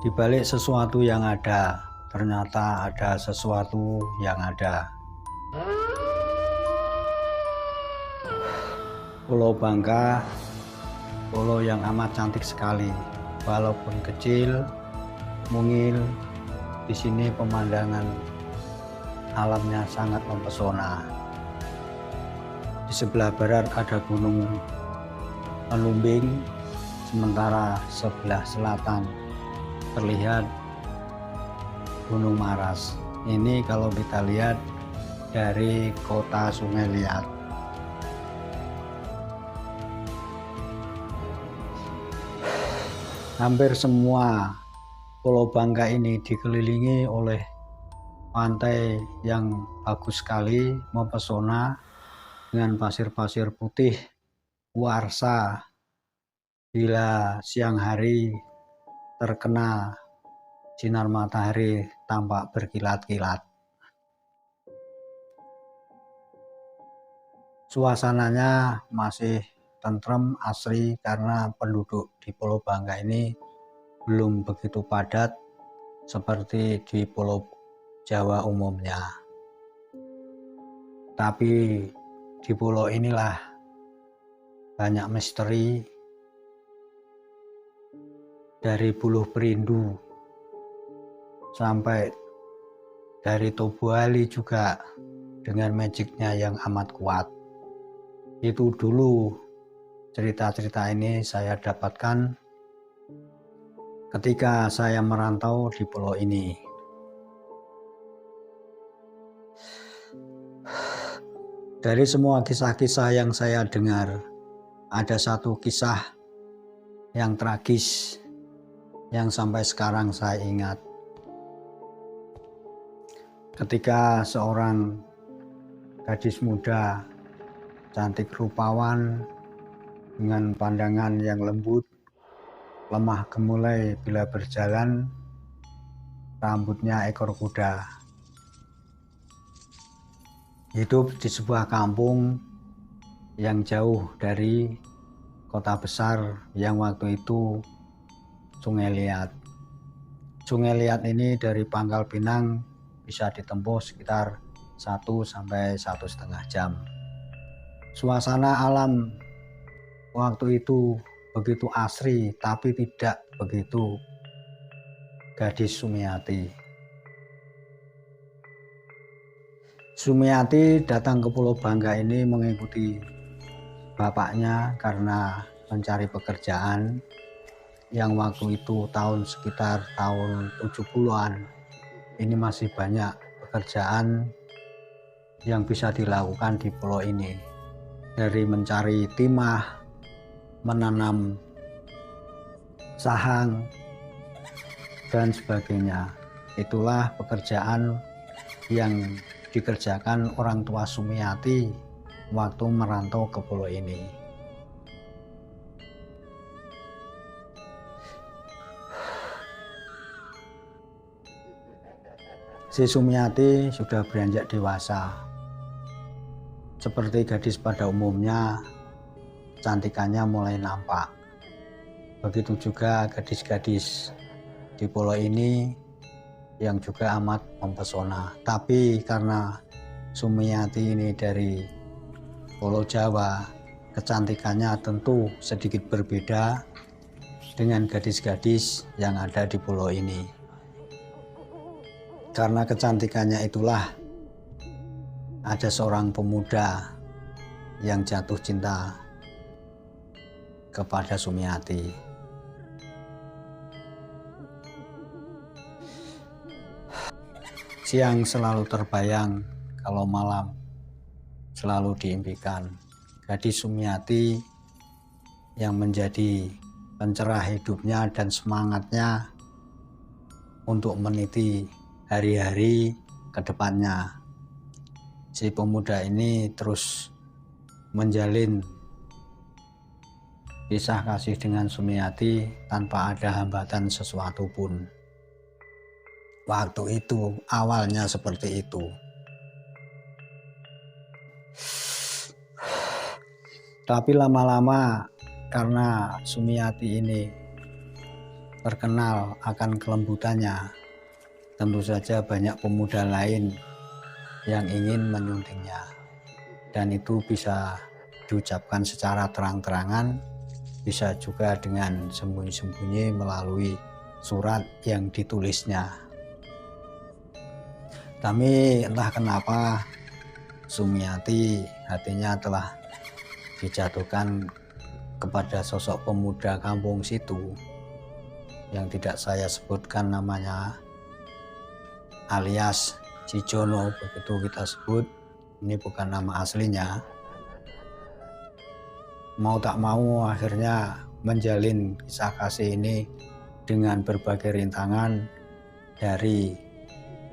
Di balik sesuatu yang ada, ternyata ada sesuatu yang ada. Pulau Bangka, pulau yang amat cantik sekali. Walaupun kecil, mungil, di sini pemandangan alamnya sangat mempesona. Di sebelah barat ada Gunung Melumbing, sementara sebelah selatan terlihat Gunung Maras. Ini kalau kita lihat dari kota Sungai Liat. Hampir semua Pulau Bangka ini dikelilingi oleh pantai yang bagus sekali, mempesona dengan pasir-pasir putih warsa. Bila siang hari terkena sinar matahari tampak berkilat-kilat. Suasananya masih tentrem, asri karena penduduk di Pulau Bangka ini belum begitu padat seperti di Pulau Jawa umumnya. Tapi di pulau inilah banyak misteri, dari Buluh Perindu sampai dari Tobu Ali juga dengan magicnya yang amat kuat. Itu dulu cerita-cerita ini saya dapatkan ketika saya merantau di pulau ini. Dari semua kisah-kisah yang saya dengar, ada satu kisah yang tragis yang sampai sekarang saya ingat. Ketika seorang gadis muda, cantik rupawan, dengan pandangan yang lembut, lemah gemulai bila berjalan, rambutnya ekor kuda, hidup di sebuah kampung yang jauh dari kota besar yang waktu itu Sungai Liat. Sungai Liat ini dari Pangkal Pinang bisa ditempuh sekitar 1–1,5 jam. Suasana alam waktu itu begitu asri, tapi tidak begitu gadis Sumiati. Sumiati datang ke Pulau Bangka ini mengikuti bapaknya karena mencari pekerjaan yang waktu itu sekitar tahun 70-an. Ini masih banyak pekerjaan yang bisa dilakukan di pulau ini, dari mencari timah, menanam sahang, dan sebagainya. Itulah pekerjaan yang dikerjakan orang tua Sumiati waktu merantau ke pulau ini. Si Sumiati sudah beranjak dewasa. Seperti gadis pada umumnya, kecantikannya mulai nampak. Begitu juga gadis-gadis di pulau ini yang juga amat mempesona. Tapi karena Sumiati ini dari Pulau Jawa, kecantikannya tentu sedikit berbeda dengan gadis-gadis yang ada di pulau ini. Karena kecantikannya itulah ada seorang pemuda yang jatuh cinta kepada Sumiati. Siang selalu terbayang, kalau malam selalu diimpikan. Gadis Sumiati yang menjadi pencerah hidupnya dan semangatnya untuk meniti hari-hari ke depannya. Si pemuda ini terus menjalin kisah kasih dengan Sumiati tanpa ada hambatan sesuatu pun. Waktu itu awalnya seperti itu. Tapi lama-lama karena Sumiati ini terkenal akan kelembutannya. Tentu saja banyak pemuda lain yang ingin menyuntingnya, dan itu bisa diucapkan secara terang-terangan, bisa juga dengan sembunyi-sembunyi melalui surat yang ditulisnya. Tapi entah kenapa Sumiati hatinya telah dijatuhkan kepada sosok pemuda kampung situ yang tidak saya sebutkan namanya, alias Cijono, begitu kita sebut. Ini bukan nama aslinya. Mau tak mau akhirnya menjalin kisah kasih ini dengan berbagai rintangan dari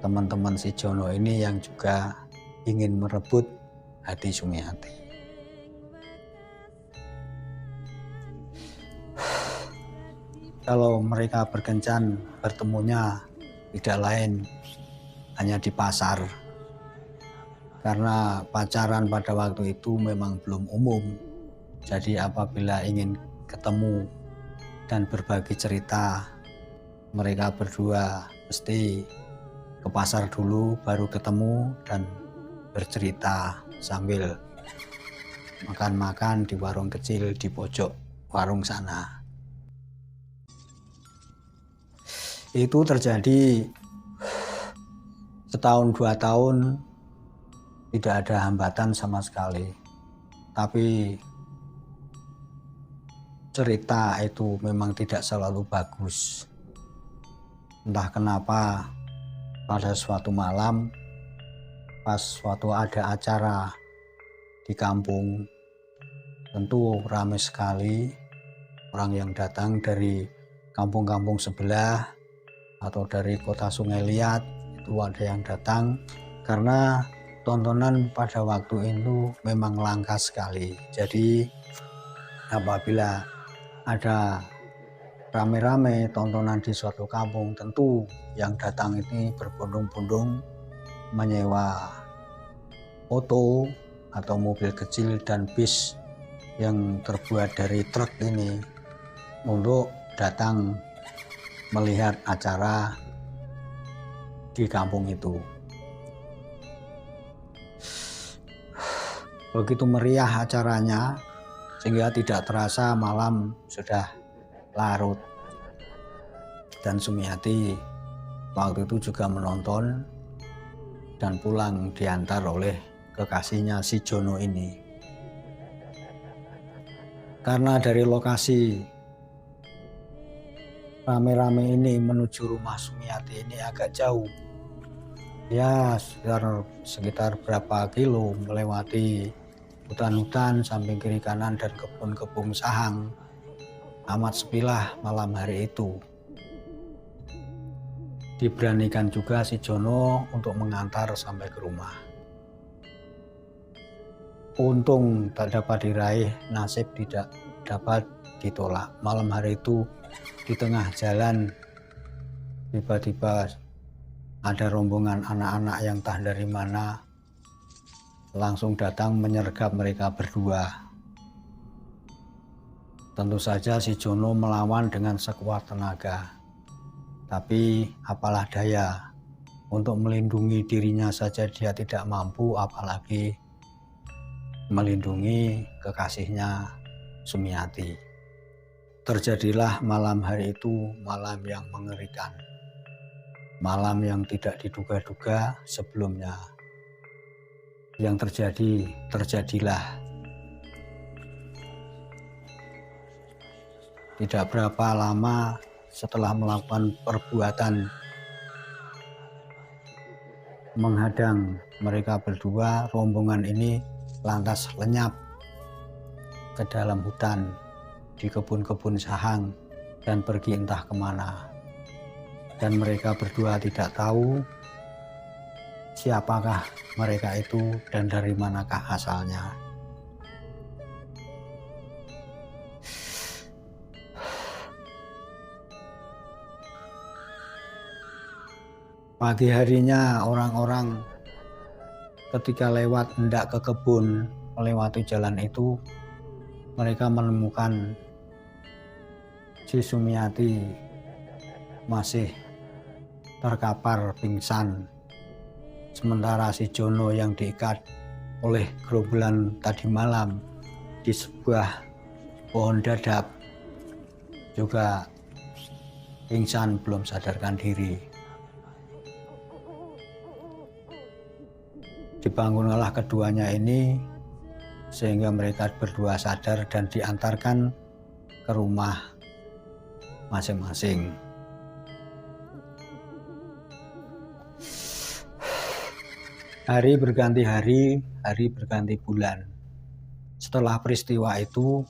teman-teman Cijono ini yang juga ingin merebut hati Sumiati. Kalau mereka berkencan bertemunya tidak lain hanya di pasar, karena pacaran pada waktu itu memang belum umum. Jadi apabila ingin ketemu dan berbagi cerita, mereka berdua mesti ke pasar dulu baru ketemu dan bercerita sambil makan-makan di warung kecil di pojok warung sana. Itu terjadi setahun 2 tahun, tidak ada hambatan sama sekali. Tapi cerita itu memang tidak selalu bagus. Entah kenapa pada suatu malam, pas suatu ada acara di kampung, tentu ramai sekali orang yang datang dari kampung-kampung sebelah atau dari kota Sungai Liat. Itu ada yang datang karena tontonan pada waktu itu memang langka sekali. Jadi apabila ada rame-rame tontonan di suatu kampung, tentu yang datang ini berbondong-bondong menyewa oto atau mobil kecil dan bis yang terbuat dari truk ini untuk datang melihat acara di kampung itu. Begitu meriah acaranya sehingga tidak terasa malam sudah larut, dan Sumiati waktu itu juga menonton dan pulang diantar oleh kekasihnya si Jono ini. Karena dari lokasi rame-rame ini menuju rumah Sumiati ini agak jauh, ya sekitar berapa kilo, melewati hutan-hutan samping kiri kanan dan kebun-kebun sahang. Amat sepilah malam hari itu. Diberanikan juga si Jono untuk mengantar sampai ke rumah. Untung tak dapat diraih, nasib tidak dapat ditolak. Malam hari itu di tengah jalan tiba-tiba ada rombongan anak-anak yang entah dari mana langsung datang menyergap mereka berdua. Tentu saja si Jono melawan dengan sekuat tenaga, tapi apalah daya, untuk melindungi dirinya saja dia tidak mampu, apalagi melindungi kekasihnya Sumiati. Terjadilah malam hari itu malam yang mengerikan, malam yang tidak diduga-duga sebelumnya. Yang terjadilah. Tidak berapa lama setelah melakukan perbuatan menghadang mereka berdua, rombongan ini lantas lenyap ke dalam hutan di kebun-kebun sahang dan pergi entah kemana. Dan mereka berdua tidak tahu siapakah mereka itu dan dari manakah asalnya. Pagi harinya orang-orang ketika lewat hendak ke kebun melewati jalan itu, mereka menemukan si Sumiati masih terkapar pingsan, sementara si Jono yang diikat oleh gerombolan tadi malam di sebuah pohon dadap juga pingsan, belum sadarkan diri. Dibangunlah keduanya ini sehingga mereka berdua sadar dan diantarkan ke rumah masing-masing. Hari berganti hari, hari berganti bulan. Setelah peristiwa itu,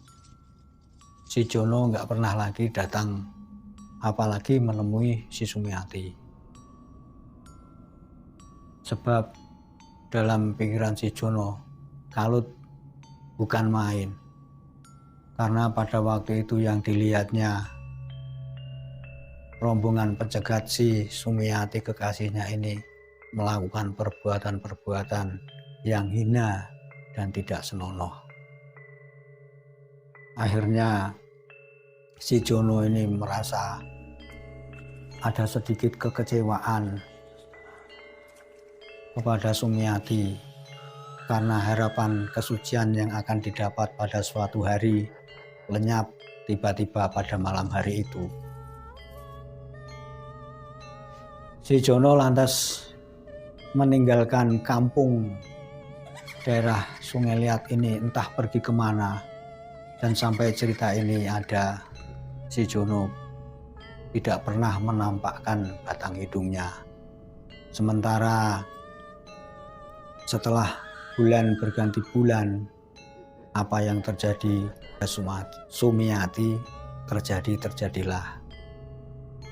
si Jono nggak pernah lagi datang, apalagi menemui si Sumiati. Sebab dalam pikiran si Jono, kalut bukan main. Karena pada waktu itu yang dilihatnya rombongan pencegat si Sumiati kekasihnya ini melakukan perbuatan-perbuatan yang hina dan tidak senonoh. Akhirnya si Jono ini merasa ada sedikit kekecewaan kepada Sumiati karena harapan kesucian yang akan didapat pada suatu hari lenyap tiba-tiba pada malam hari itu. Si Jono lantas meninggalkan kampung daerah Sungai Liat ini, entah pergi kemana, dan sampai cerita ini ada, si Jono tidak pernah menampakkan batang hidungnya. Sementara setelah bulan berganti bulan, apa yang terjadi Sumiati terjadilah.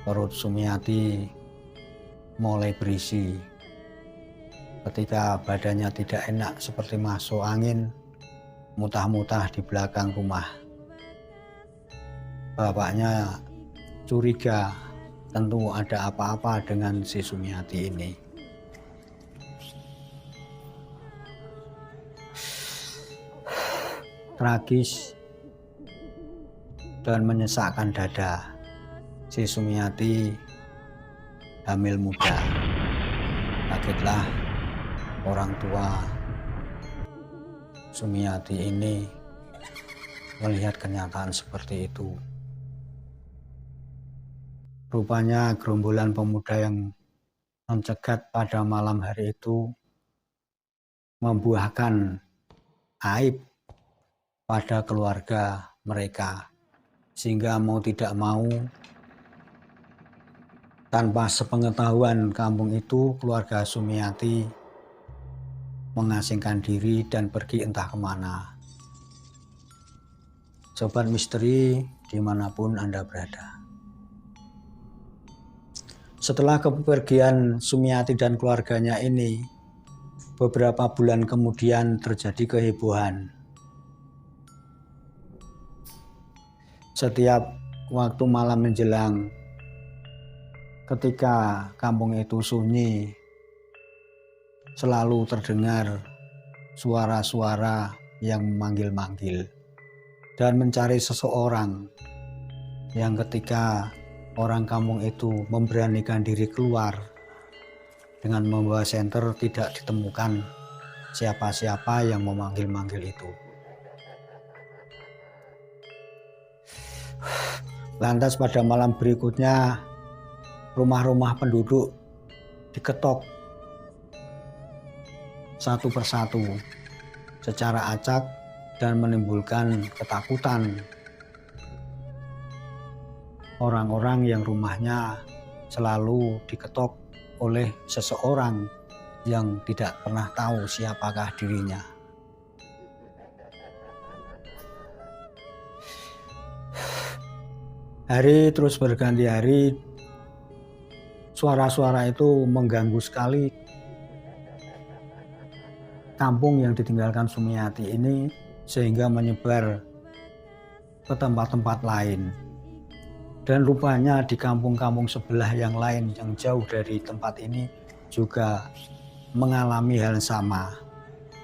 Perut Sumiati mulai berisi. Ketika badannya tidak enak seperti masuk angin, mutah-mutah di belakang rumah. Bapaknya curiga tentu ada apa-apa dengan si Sumiati ini. Tragis dan menyesakkan dada, si Sumiati hamil muda. Kagetlah orang tua Sumiati ini melihat kenyataan seperti itu. Rupanya gerombolan pemuda yang mencegat pada malam hari itu membuahkan aib pada keluarga mereka, sehingga mau tidak mau tanpa sepengetahuan kampung itu, keluarga Sumiati mengasingkan diri dan pergi entah kemana. Sobat misteri dimanapun Anda berada, setelah kepergian Sumiati dan keluarganya ini, beberapa bulan kemudian terjadi kehebohan. Setiap waktu malam menjelang, ketika kampung itu sunyi, selalu terdengar suara-suara yang memanggil-manggil dan mencari seseorang yang ketika orang kampung itu memberanikan diri keluar dengan membawa senter, tidak ditemukan siapa-siapa yang memanggil-manggil itu. Lantas pada malam berikutnya, rumah-rumah penduduk diketok satu persatu secara acak dan menimbulkan ketakutan. Orang-orang yang rumahnya selalu diketok oleh seseorang yang tidak pernah tahu siapakah dirinya. Hari terus berganti hari, suara-suara itu mengganggu sekali kampung yang ditinggalkan Sumiati ini, sehingga menyebar ke tempat-tempat lain. Dan rupanya di kampung-kampung sebelah yang lain yang jauh dari tempat ini juga mengalami hal sama,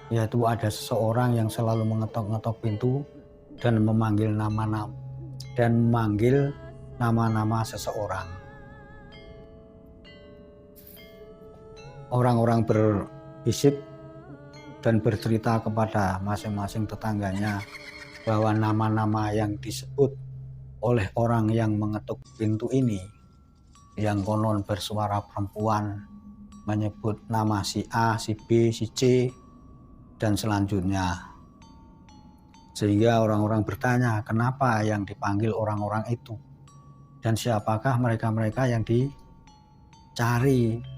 yaitu ada seseorang yang selalu mengetok-ngetok pintu dan memanggil nama-nama seseorang. orang-orang berbisik dan bercerita kepada masing-masing tetangganya bahwa nama-nama yang disebut oleh orang yang mengetuk pintu ini, yang konon bersuara perempuan, menyebut nama si A, si B, si C, dan selanjutnya. Sehingga orang-orang bertanya kenapa yang dipanggil orang-orang itu, dan siapakah mereka-mereka yang dicari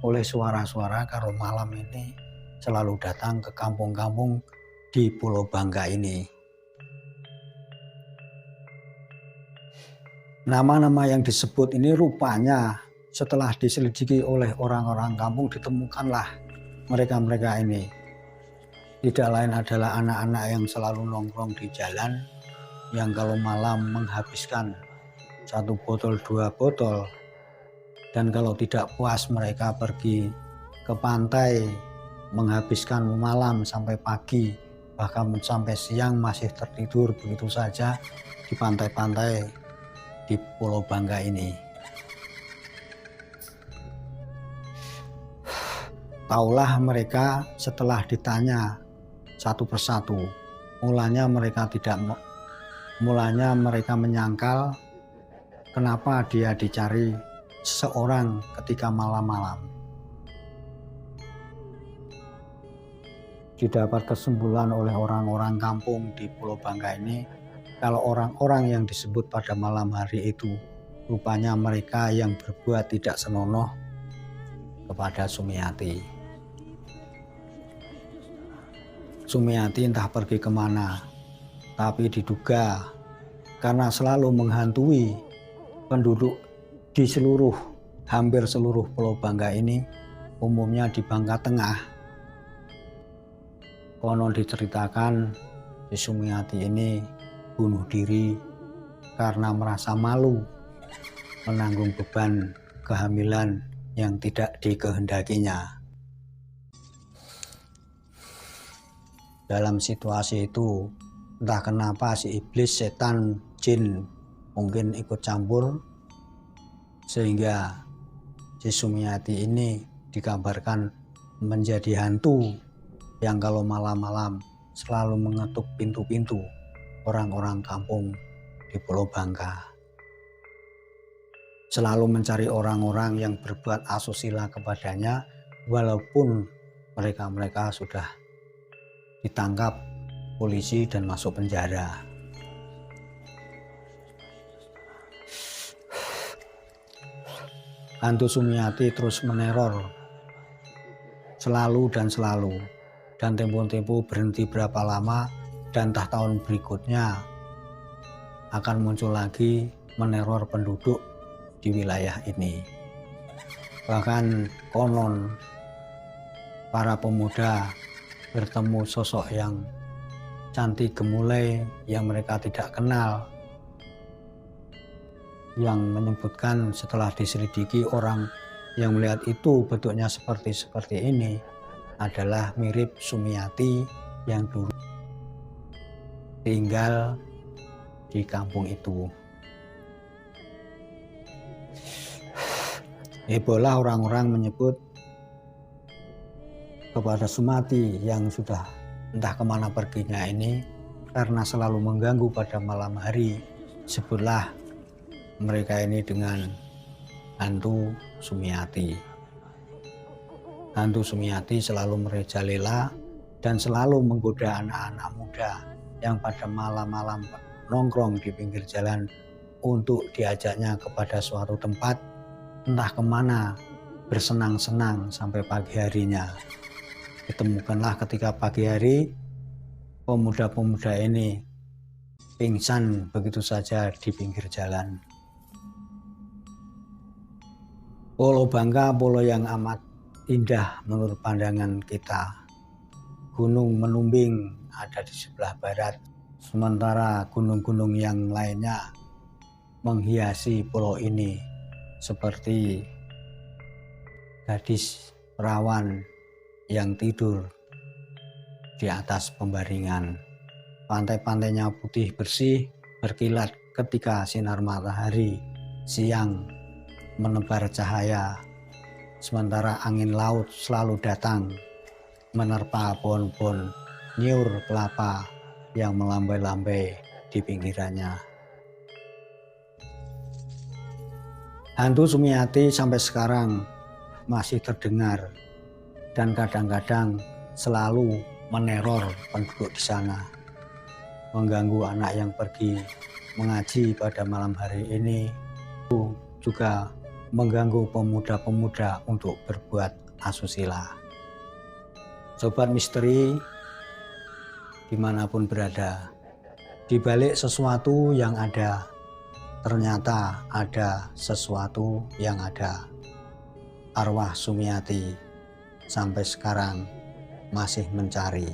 oleh suara-suara kalau malam ini selalu datang ke kampung-kampung di Pulau Bangka ini. Nama-nama yang disebut ini rupanya setelah diselidiki oleh orang-orang kampung ditemukanlah mereka-mereka ini. Tidak lain adalah anak-anak yang selalu nongkrong di jalan, yang kalau malam menghabiskan 1 botol 2 botol, dan kalau tidak puas mereka pergi ke pantai menghabiskan malam sampai pagi, bahkan sampai siang masih tertidur begitu saja di pantai-pantai di Pulau Bangka ini. Taulah mereka setelah ditanya satu persatu, mulanya mereka menyangkal kenapa dia dicari seseorang ketika malam-malam. Didapat kesimpulan oleh orang-orang kampung di Pulau Bangka ini, kalau orang-orang yang disebut pada malam hari itu rupanya mereka yang berbuat tidak senonoh kepada Sumiati. Sumiati entah pergi kemana, tapi diduga karena selalu menghantui penduduk di hampir seluruh Pulau Bangka ini, umumnya di Bangka Tengah. Konon diceritakan si Sumiati ini bunuh diri karena merasa malu menanggung beban kehamilan yang tidak dikehendakinya. Dalam situasi itu, entah kenapa si iblis, setan, jin mungkin ikut campur, sehingga si Sumiati ini dikabarkan menjadi hantu yang kalau malam-malam selalu mengetuk pintu-pintu orang-orang kampung di Pulau Bangka. Selalu mencari orang-orang yang berbuat asusila kepadanya, walaupun mereka-mereka sudah ditangkap polisi dan masuk penjara. Hantu Sumiati terus meneror selalu, dan tempo-tempo berhenti berapa lama, dan entah tahun berikutnya akan muncul lagi meneror penduduk di wilayah ini. Bahkan konon para pemuda bertemu sosok yang cantik gemulai yang mereka tidak kenal, yang menyebutkan setelah diselidiki orang yang melihat itu bentuknya seperti ini adalah mirip Sumiati yang dulu tinggal di kampung itu. Hebohlah orang-orang menyebut kepada Sumiati yang sudah entah kemana perginya ini karena selalu mengganggu pada malam hari. Sebutlah mereka ini dengan hantu Sumiati. Hantu Sumiati selalu merajalela dan selalu menggoda anak-anak muda yang pada malam-malam nongkrong di pinggir jalan untuk diajaknya kepada suatu tempat entah kemana bersenang-senang sampai pagi harinya. Ditemukanlah ketika pagi hari pemuda-pemuda ini pingsan begitu saja di pinggir jalan. Pulau Bangka, pulau yang amat indah menurut pandangan kita. Gunung Menumbing ada di sebelah barat, sementara gunung-gunung yang lainnya menghiasi pulau ini seperti gadis perawan yang tidur di atas pembaringan. Pantai-pantainya putih bersih berkilat ketika sinar matahari siang menebar cahaya sementara angin laut selalu datang menerpa pohon-pohon nyiur kelapa yang melambai-lambai di pinggirannya. Hantu Sumiati sampai sekarang masih terdengar dan kadang-kadang selalu meneror penduduk di sana, mengganggu anak yang pergi mengaji pada malam hari ini, juga mengganggu pemuda-pemuda untuk berbuat asusila. Sobat misteri dimanapun berada, di balik sesuatu yang ada, ternyata ada sesuatu yang ada. Arwah Sumiati sampai sekarang masih mencari.